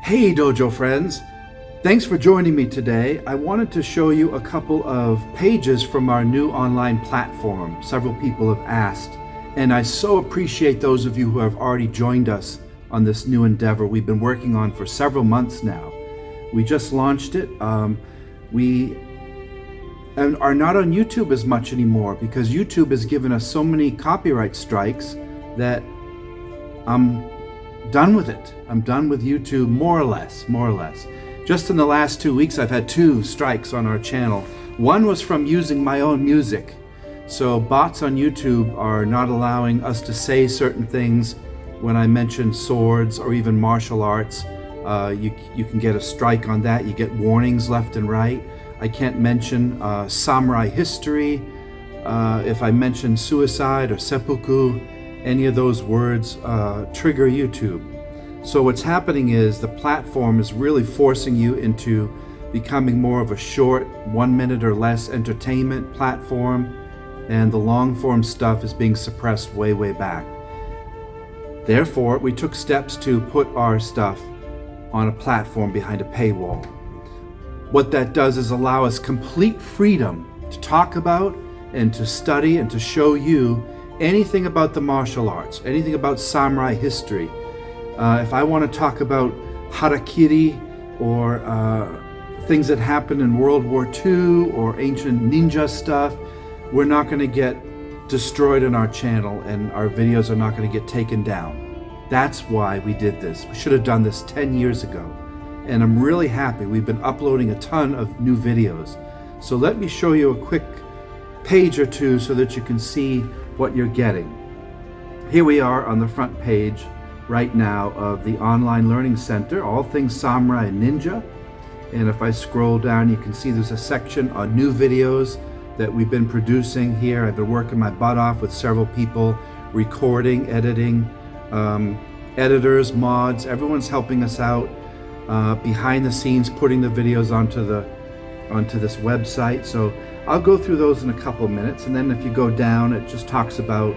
Hey Dojo friends, thanks for joining me today. I wanted to show you a couple of pages from our new online platform. Several people have asked, and I so appreciate those of you who have already joined us on this new endeavor we've been working on for several months now. We just launched it. We are not on YouTube as much anymore because YouTube has given us so many copyright strikes that I'm done with it. I'm done with YouTube, more or less. Just in the last 2 weeks, I've had 2 strikes on our channel. One was from using my own music. So bots on YouTube are not allowing us to say certain things. When I mention swords or even martial arts, you can get a strike on that. You get warnings left and right. I can't mention samurai history. If I mention suicide or seppuku, any of those words trigger YouTube. So what's happening is the platform is really forcing you into becoming more of a short, 1 minute or less entertainment platform, and the long form stuff is being suppressed way back. Therefore, we took steps to put our stuff on a platform behind a paywall. What that does is allow us complete freedom to talk about and to study and to show you anything about the martial arts, anything about samurai history. If I want to talk about harakiri or things that happened in World War II or ancient ninja stuff, we're not going to get destroyed on our channel and our videos are not going to get taken down. That's why we did this. We should have done this 10 years ago. And I'm really happy. We've been uploading a ton of new videos. So let me show you a quick page or two so that you can see what you're getting. Here we are on the front page right now of the Online Learning Center, all things samurai and ninja. And if I scroll down, you can see there's a section on new videos that we've been producing here. I've been working my butt off with several people, recording, editing, editors, mods, everyone's helping us out behind the scenes, putting the videos onto this website. So I'll go through those in a couple minutes, and then if you go down, it just talks about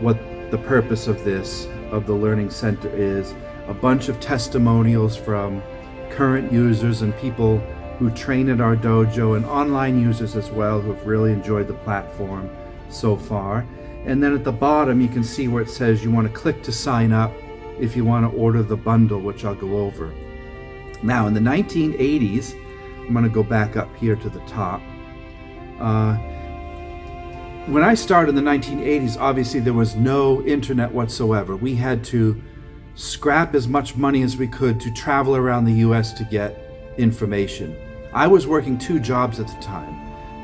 what the purpose of the Learning Center is. A bunch of testimonials from current users and people who train at our dojo, and online users as well who have really enjoyed the platform so far. And then at the bottom you can see where it says you want to click to sign up if you want to order the bundle, which I'll go over. Now in the 1980s, I'm going to go back up here to the top. When I started in the 1980s, obviously there was no internet whatsoever. We had to scrap as much money as we could to travel around the US to get information. I was working 2 jobs at the time,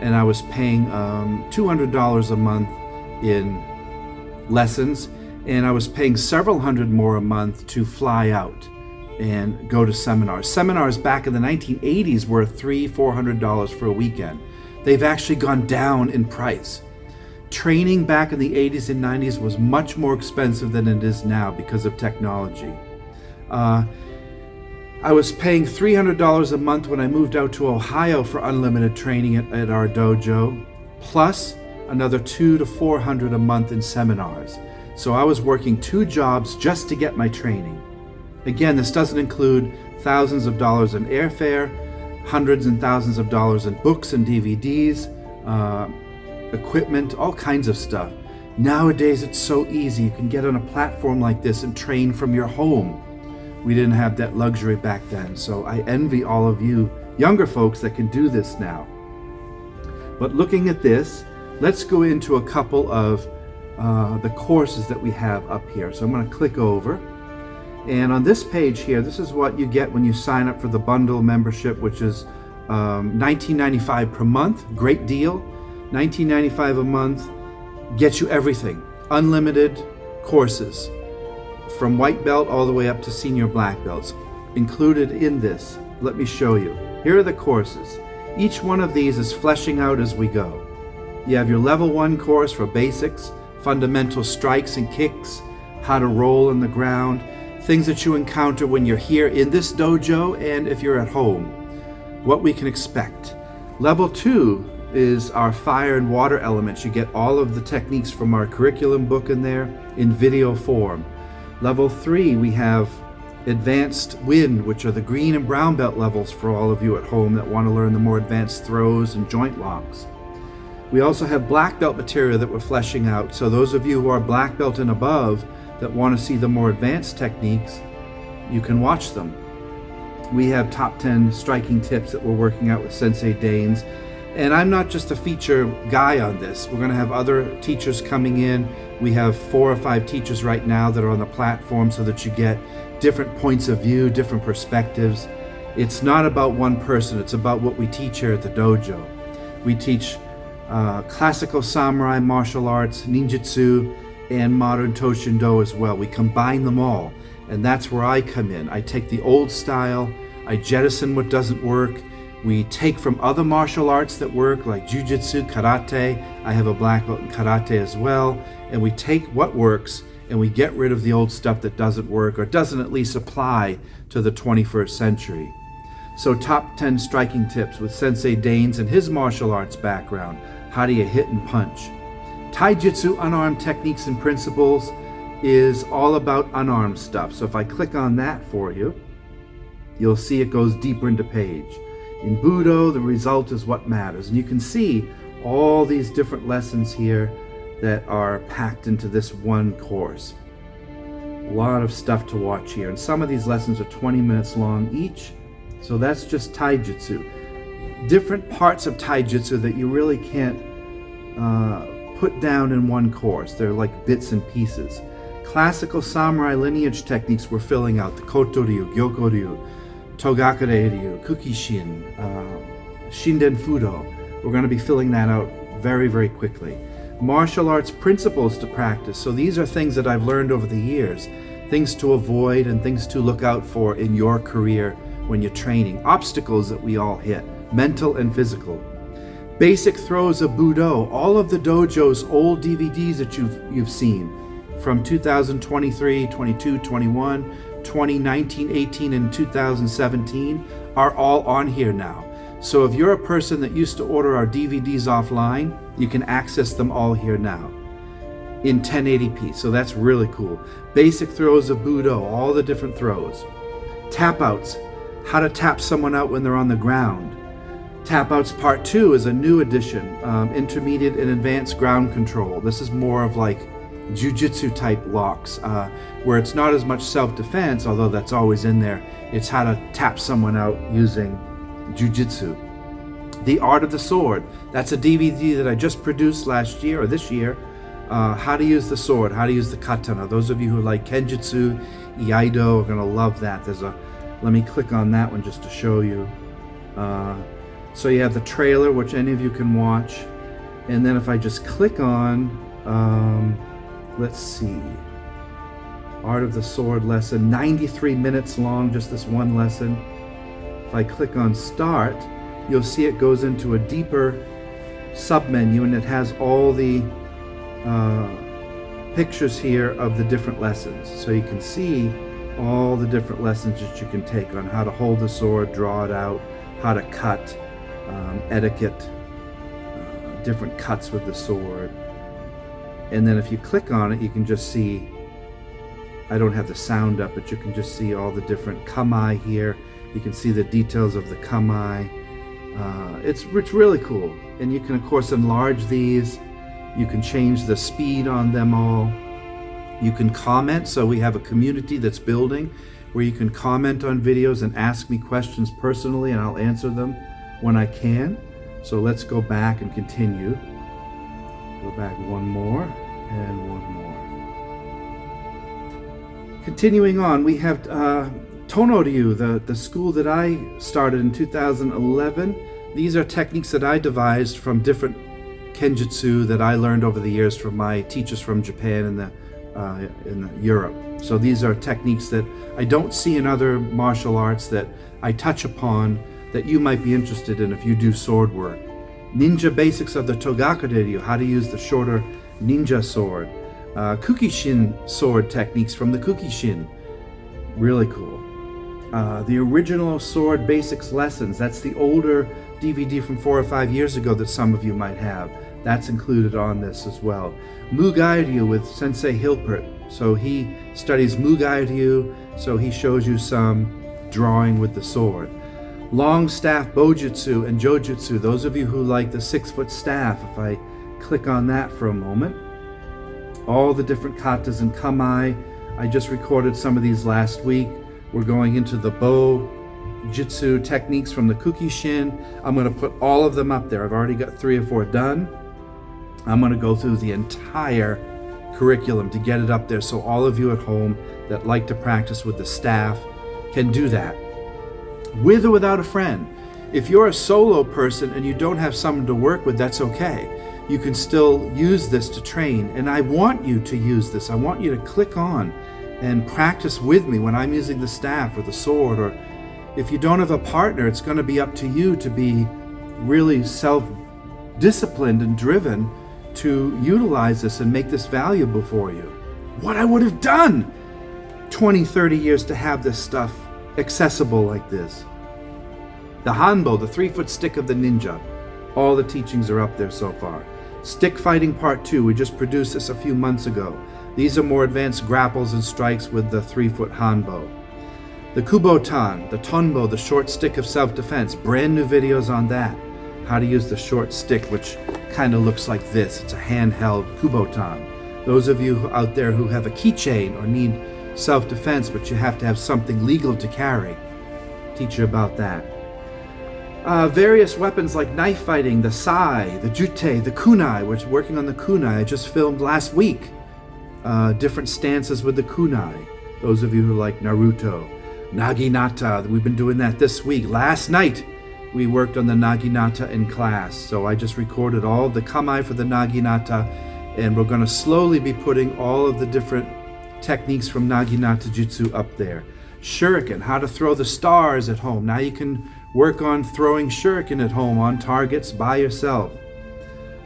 and I was paying $200 a month in lessons, and I was paying several hundred more a month to fly out and go to seminars. Seminars back in the 1980s were $300-400 for a weekend. They've actually gone down in price. Training back in the 80s and 90s was much more expensive than it is now because of technology. I was paying $300 a month when I moved out to Ohio for unlimited training at our dojo, plus another $200 to $400 a month in seminars. So I was working 2 jobs just to get my training. Again, this doesn't include thousands of dollars in airfare, hundreds and thousands of dollars in books and DVDs, equipment, all kinds of stuff. Nowadays it's so easy. You can get on a platform like this and train from your home. We didn't have that luxury back then, so I envy all of you younger folks that can do this now. But looking at this, let's go into a couple of the courses that we have up here. So I'm going to click over. And on this page here, this is what you get when you sign up for the bundle membership, which is $19.95 per month. Great deal. $19.95 a month gets you everything. Unlimited courses from white belt all the way up to senior black belts. Included in this, let me show you. Here are the courses. Each one of these is fleshing out as we go. You have your level 1 course for basics, fundamental strikes and kicks, how to roll on the ground, things that you encounter when you're here in this dojo and if you're at home, what we can expect. Level 2 is our fire and water elements. You get all of the techniques from our curriculum book in there in video form. Level 3, we have advanced wind, which are the green and brown belt levels for all of you at home that want to learn the more advanced throws and joint locks. We also have black belt material that we're fleshing out. So those of you who are black belt and above that want to see the more advanced techniques, you can watch them. We have top 10 striking tips that we're working out with Sensei Danes. And I'm not just a feature guy on this. We're going to have other teachers coming in. We have 4 or 5 teachers right now that are on the platform so that you get different points of view, different perspectives. It's not about one person. It's about what we teach here at the dojo. We teach classical samurai martial arts, ninjutsu, and modern Toshindo as well. We combine them all. And that's where I come in. I take the old style, I jettison what doesn't work. We take from other martial arts that work, like jujitsu, karate. I have a black belt in karate as well. And we take what works and we get rid of the old stuff that doesn't work or doesn't at least apply to the 21st century. So top 10 striking tips with Sensei Danes and his martial arts background. How do you hit and punch? Taijutsu unarmed techniques and principles is all about unarmed stuff. So if I click on that for you, you'll see it goes deeper into page. In Budo, the result is what matters. And you can see all these different lessons here that are packed into this one course. A lot of stuff to watch here. And some of these lessons are 20 minutes long each. So that's just Taijutsu. Different parts of Taijutsu that you really can't put down in one course. They're like bits and pieces. Classical samurai lineage techniques we're filling out. The Koto-ryu, Gyoko-ryu, Togakure-ryu, Kukishin, Shinden Fudo. We're going to be filling that out very, very quickly. Martial arts principles to practice. So these are things that I've learned over the years. Things to avoid and things to look out for in your career when you're training. Obstacles that we all hit, mental and physical. Basic throws of Budo. All of the dojo's old DVDs that you've seen from 2023, 22, 21, 2019, 18, and 2017 are all on here now. So if you're a person that used to order our DVDs offline, you can access them all here now in 1080p. So that's really cool. Basic throws of Budo, all the different throws. Tap outs, how to tap someone out when they're on the ground. Tap outs part 2 is a new edition, intermediate and advanced ground control. This is more of like jujitsu type locks, where it's not as much self-defense, although that's always in there. It's how to tap someone out using jujitsu. The Art of the Sword. That's a DVD that I just produced last year or this year. How to use the sword, how to use the katana. Those of you who like kenjutsu, iaido are going to love that. Let me click on that one just to show you. So you have the trailer, which any of you can watch. And then if I just click on, let's see, Art of the Sword lesson, 93 minutes long, just this one lesson. If I click on Start, you'll see it goes into a deeper sub-menu, and it has all the pictures here of the different lessons. So you can see all the different lessons that you can take on how to hold the sword, draw it out, how to cut, etiquette, different cuts with the sword. And then if you click on it, you can just see, I don't have the sound up, but you can just see all the different kamae here. You can see the details of the kamae. It's really cool. And you can, of course, enlarge these. You can change the speed on them all. You can comment. So we have a community that's building where you can comment on videos and ask me questions personally, and I'll answer them when I can. So let's go back and continue. Go back one more and one more. Continuing on, we have Tono-ryu, the school that I started in 2011. These are techniques that I devised from different kenjutsu that I learned over the years from my teachers from Japan and in Europe. So these are techniques that I don't see in other martial arts that I touch upon that you might be interested in if you do sword work. Ninja basics of the Togakure-ryu, how to use the shorter ninja sword. Kukishin sword techniques from the Kukishin. Really cool. The original sword basics lessons. That's the older DVD from 4 or 5 years ago that some of you might have. That's included on this as well. Mugai-ryu with Sensei Hilpert. So he studies Mugai Ryu, so he shows you some drawing with the sword. Long staff Bojutsu and Jojutsu, those of you who like the 6-foot staff, if I click on that for a moment. All the different katas and kamae. I just recorded some of these last week. We're going into the Bo Jitsu techniques from the Kukishin. I'm going to put all of them up there. I've already got 3 or 4 done. I'm going to go through the entire curriculum to get it up there so all of you at home that like to practice with the staff can do that. With or without a friend. If you're a solo person and you don't have someone to work with, that's okay. You can still use this to train, and I want you to use this. I want you to click on and practice with me when I'm using the staff or the sword, or if you don't have a partner, it's going to be up to you to be really self-disciplined and driven to utilize this and make this valuable for you. What I would have done 20, 30 years to have this stuff accessible like this. The Hanbo, the 3-foot stick of the ninja. All the teachings are up there so far. Stick Fighting Part 2, we just produced this a few months ago. These are more advanced grapples and strikes with the 3-foot Hanbo. The Kubotan, the Tonbo, the short stick of self-defense. Brand new videos on that. How to use the short stick, which kind of looks like this. It's a handheld Kubotan. Those of you out there who have a keychain or need self-defense, but you have to have something legal to carry, teach you about that. Various weapons like knife fighting, the sai, the jute, the kunai. We're working on the kunai. I just filmed last week different stances with the kunai. Those of you who like Naruto. Naginata, we've been doing that this week. Last night we worked on the Naginata in class, so I just recorded all of the kamae for the Naginata, and we're going to slowly be putting all of the different techniques from Naginata Jutsu up there. Shuriken, how to throw the stars at home. Now you can work on throwing shuriken at home on targets by yourself.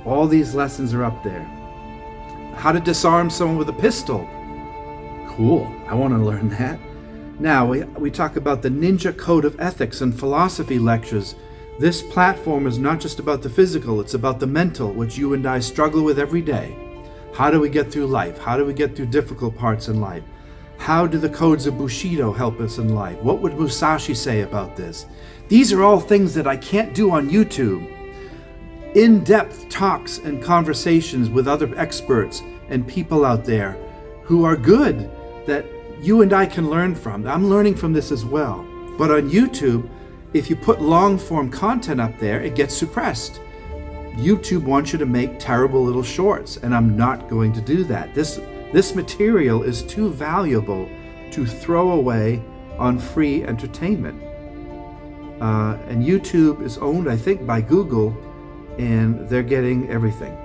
All these lessons are up there. How to disarm someone with a pistol. Cool, I want to learn that. Now we talk about the Ninja Code of Ethics and Philosophy lectures. This platform is not just about the physical, it's about the mental, which you and I struggle with every day. How do we get through life? How do we get through difficult parts in life? How do the codes of Bushido help us in life? What would Musashi say about this? These are all things that I can't do on YouTube. In-depth talks and conversations with other experts and people out there who are good that you and I can learn from. I'm learning from this as well. But on YouTube, if you put long-form content up there, it gets suppressed. YouTube wants you to make terrible little shorts, and I'm not going to do that. This material is too valuable to throw away on free entertainment. And YouTube is owned, I think, by Google, and they're getting everything.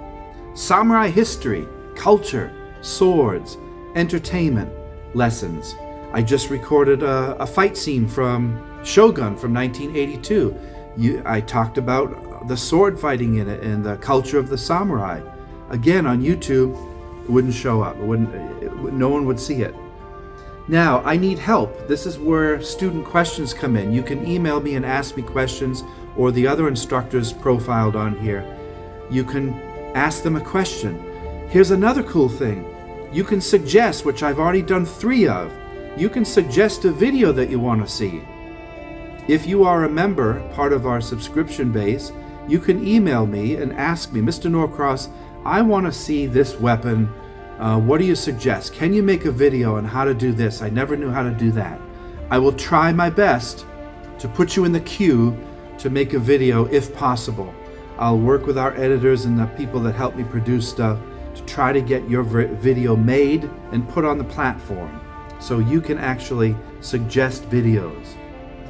Samurai history, culture, swords, entertainment, lessons. I just recorded a fight scene from Shogun from 1982. I talked about the sword fighting in it and the culture of the samurai. Again, on YouTube, it wouldn't show up. No one would see it. Now, I need help. This is where student questions come in. You can email me and ask me questions, or the other instructors profiled on here. You can ask them a question. Here's another cool thing. You can suggest, which I've already done 3 of. You can suggest a video that you want to see. If you are a member, part of our subscription base, you can email me and ask me, Mr. Norcross, I want to see this weapon. What do you suggest? Can you make a video on how to do this? I never knew how to do that. I will try my best to put you in the queue to make a video if possible. I'll work with our editors and the people that help me produce stuff to try to get your video made and put on the platform so you can actually suggest videos.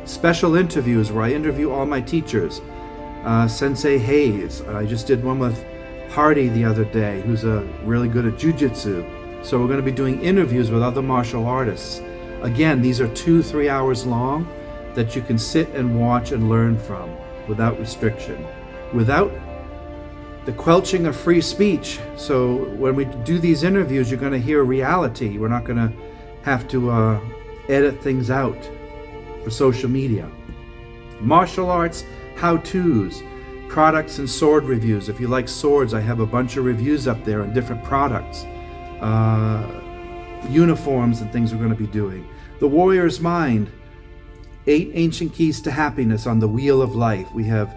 Special interviews where I interview all my teachers. Sensei Hayes, I just did one with Hardy the other day, who's really good at jiu-jitsu. So we're going to be doing interviews with other martial artists. Again, these are 2-3 hours long that you can sit and watch and learn from without restriction, without the quelching of free speech. So when we do these interviews, you're going to hear reality. We're not going to have to edit things out for social media. Martial arts how-tos, products and sword reviews. If you like swords, I have a bunch of reviews up there on different products. uniforms and things we're going to be doing. The Warrior's Mind, 8 Ancient Keys to Happiness on the Wheel of Life. We have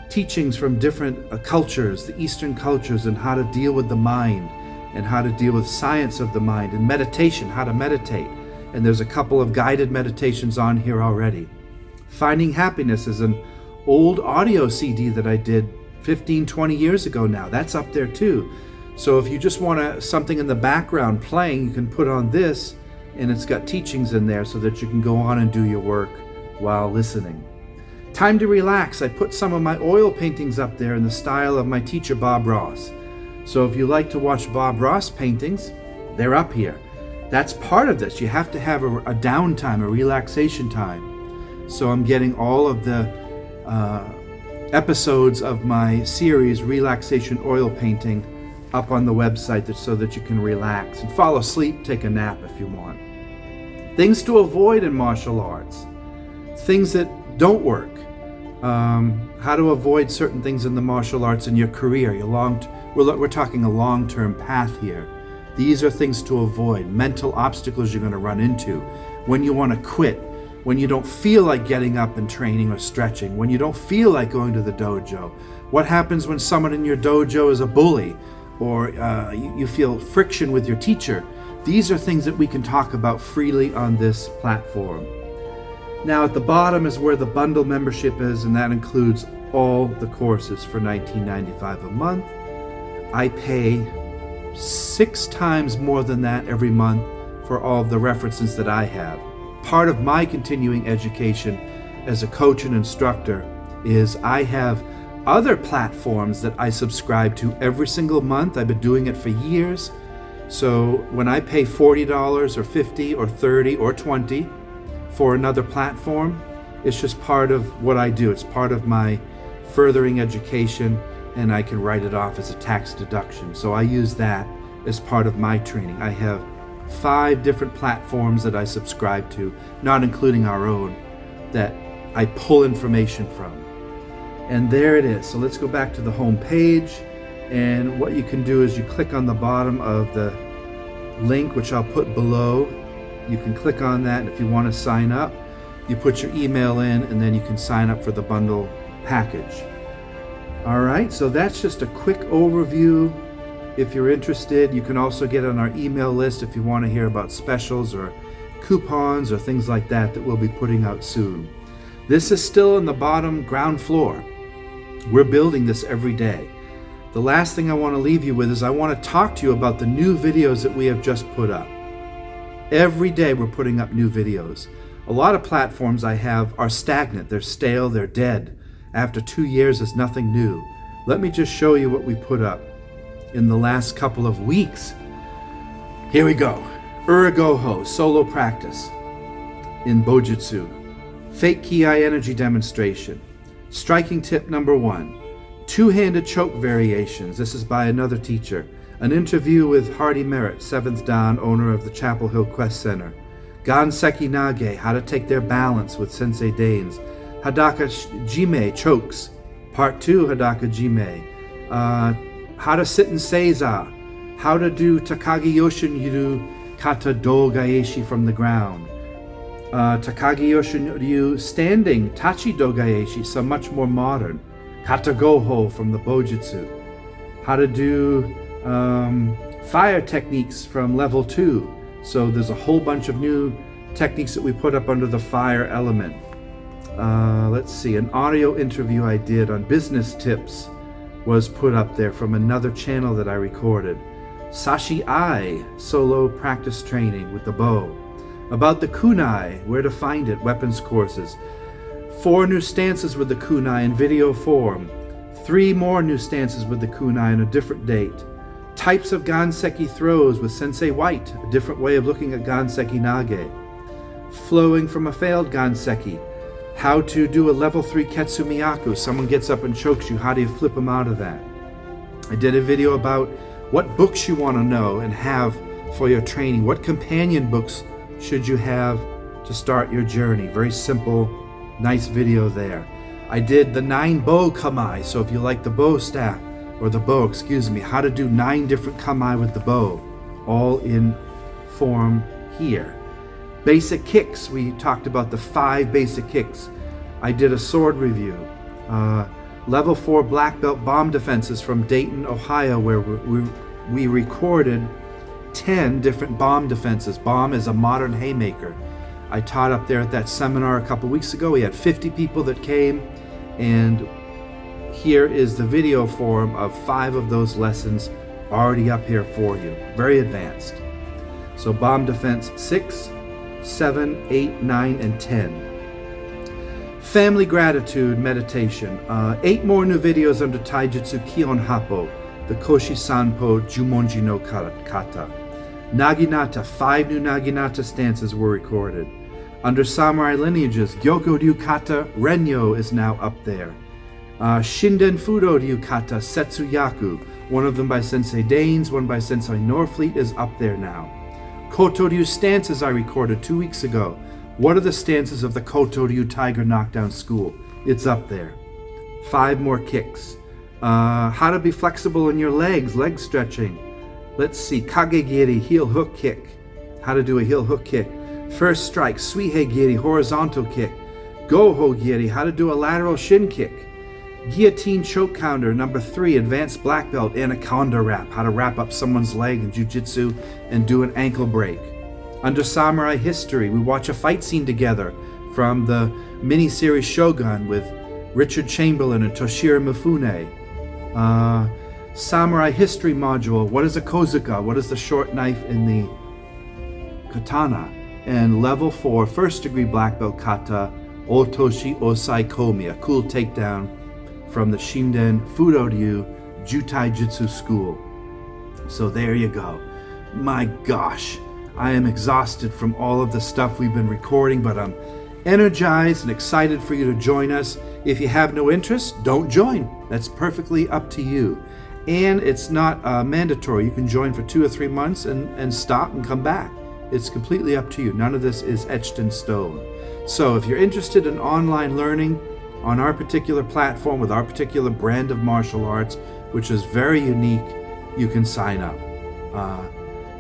teachings from different cultures, the Eastern cultures, and how to deal with the mind and how to deal with science of the mind, and meditation, how to meditate. And there's a couple of guided meditations on here already. Finding Happiness is an old audio CD that I did 15, 20 years ago now. That's up there too. So if you just want something in the background playing, you can put on this, and it's got teachings in there so that you can go on and do your work while listening. Time to Relax. I put some of my oil paintings up there in the style of my teacher, Bob Ross. So if you like to watch Bob Ross paintings, they're up here. That's part of this. You have to have a downtime, a relaxation time. So I'm getting all of the episodes of my series, Relaxation Oil Painting, up on the website so that you can relax and fall asleep, take a nap if you want. Things to avoid in martial arts. Things that don't work. How to avoid certain things in the martial arts in your career. We're talking a long-term path here. These are things to avoid. Mental obstacles you're going to run into. When you want to quit. When you don't feel like getting up and training or stretching. When you don't feel like going to the dojo. What happens when someone in your dojo is a bully? Or you feel friction with your teacher. These are things that we can talk about freely on this platform. Now at the bottom is where the bundle membership is, and that includes all the courses for $19.95 a month. I pay 6 times more than that every month for all of the references that I have. Part of my continuing education as a coach and instructor is I have other platforms that I subscribe to every single month. I've been doing it for years. So when I pay $40 or $50 or $30 or $20 for another platform, it's just part of what I do. It's part of my furthering education, and I can write it off as a tax deduction. So I use that as part of my training. I have 5 different platforms that I subscribe to, not including our own, that I pull information from. And there it is. So let's go back to the home page. And what you can do is you click on the bottom of the link, which I'll put below. You can click on that, and if you want to sign up, you put your email in, and then you can sign up for the bundle package. All right, so that's just a quick overview. If you're interested, you can also get on our email list if you want to hear about specials or coupons or things like that we'll be putting out soon. This is still in the bottom ground floor. We're building this every day. The last thing I want to leave you with is I want to talk to you about the new videos that we have just put up. Every day we're putting up new videos. A lot of platforms I have are stagnant, they're stale, they're dead. After 2 years, there's nothing new. Let me just show you what we put up in the last couple of weeks. Here we go. Uragoho, solo practice in Bojutsu. Fake Ki-ai energy demonstration. Striking tip number 1. 2-handed choke variations. This is by another teacher. An interview with Hardy Merritt, 7th Dan, owner of the Chapel Hill Quest Center. Ganseki Nage, how to take their balance with Sensei Danes. Hadaka Jime, chokes. Part 2, Hadaka Jime. How to sit in Seiza. How to do Takagi Yoshin Ryu Kata Do Gaeshi from the ground. Takagi Yoshin Ryu standing Tachi Do Gaeshi, some much more modern. Kata Goho from the Bojutsu. How to do fire techniques from level 2. So there's a whole bunch of new techniques that we put up under the fire element. Let's see, an audio interview I did on business tips was put up there from another channel that I recorded. Sashi Ai, solo practice training with the bow. About the kunai, where to find it, weapons courses. 4 new stances with the kunai in video form. 3 more new stances with the kunai on a different date. Types of Ganseki throws with Sensei White, a different way of looking at Ganseki Nage. Flowing from a failed Ganseki. How to do a level 3 Ketsumiyaku. Someone gets up and chokes you. How do you flip them out of that? I did a video about what books you want to know and have for your training. What companion books should you have to start your journey? Very simple, nice video there. I did the 9 bow kamae. So if you like the bow staff, or the bow, excuse me, how to do 9 different kamae with the bow, all in form here. Basic kicks, we talked about the 5 basic kicks. I did a sword review. Level 4 black belt bomb defenses from Dayton, Ohio, where we recorded 10 different bomb defenses. Bomb is a modern haymaker. I taught up there at that seminar a couple weeks ago. We had 50 people that came, and here is the video form of 5 of those lessons already up here for you. Very advanced. So bomb defense 6, 7, 8, 9, and 10. Family gratitude meditation. 8 more new videos under Taijutsu Kion Happo, the Koshi Sanpo Jumonji no Kata. Naginata, 5 new Naginata stances were recorded. Under Samurai lineages, Gyoko Ryu Kata Renyo is now up there. Shinden Fudo Ryu Kata Setsuyaku, one of them by Sensei Danes, one by Sensei Norfleet, is up there now. Koto Ryu stances I recorded 2 weeks ago. What are the stances of the Koto Ryu Tiger Knockdown School? It's up there. 5 more kicks. How to be flexible in your legs, leg stretching. Let's see, Kagegiri, heel hook kick. How to do a heel hook kick. First strike, Suihei Giri, horizontal kick. Goho Giri, how to do a lateral shin kick. Guillotine choke counter, number 3, advanced black belt, anaconda wrap. How to wrap up someone's leg in jiu-jitsu and do an ankle break. Under Samurai history, we watch a fight scene together from the miniseries Shogun with Richard Chamberlain and Toshiro Mifune. Samurai history module, what is a kozuka? What is the short knife in the katana? And level 4, first degree black belt kata, Otoshi Osai Komi, a cool takedown from the Shinden Fudo Ryu Jutai Jitsu School. So there you go. My gosh, I am exhausted from all of the stuff we've been recording, but I'm energized and excited for you to join us. If you have no interest, don't join. That's perfectly up to you. And it's not mandatory. You can join for 2 or 3 months and stop and come back. It's completely up to you. None of this is etched in stone. So if you're interested in online learning on our particular platform with our particular brand of martial arts, which is very unique, you can sign up.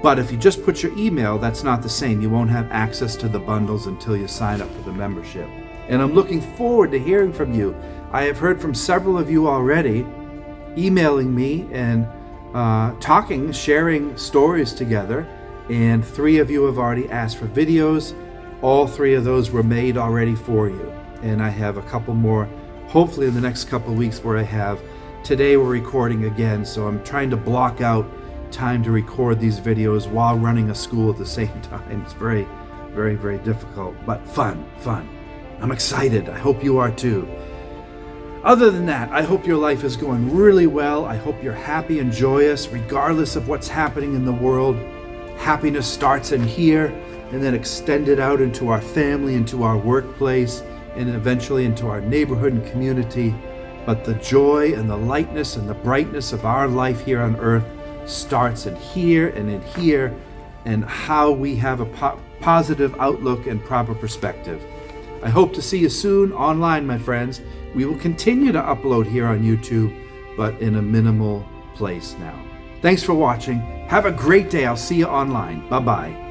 But if you just put your email, that's not the same. You won't have access to the bundles until you sign up for the membership. And I'm looking forward to hearing from you. I have heard from several of you already, emailing me and talking, sharing stories together. And 3 of you have already asked for videos. All 3 of those were made already for you. And I have a couple more, hopefully in the next couple of weeks, where I have. Today we're recording again, so I'm trying to block out time to record these videos while running a school at the same time. It's very, very, very difficult, but fun. I'm excited. I hope you are too. Other than that, I hope your life is going really well. I hope you're happy and joyous, regardless of what's happening in the world. Happiness starts in here and then extended out into our family, into our workplace, and eventually into our neighborhood and community. But the joy and the lightness and the brightness of our life here on earth starts in here, and how we have a positive outlook and proper perspective. I hope to see you soon online, my friends. We will continue to upload here on YouTube, but in a minimal place now. Thanks for watching. Have a great day. I'll see you online. Bye-bye.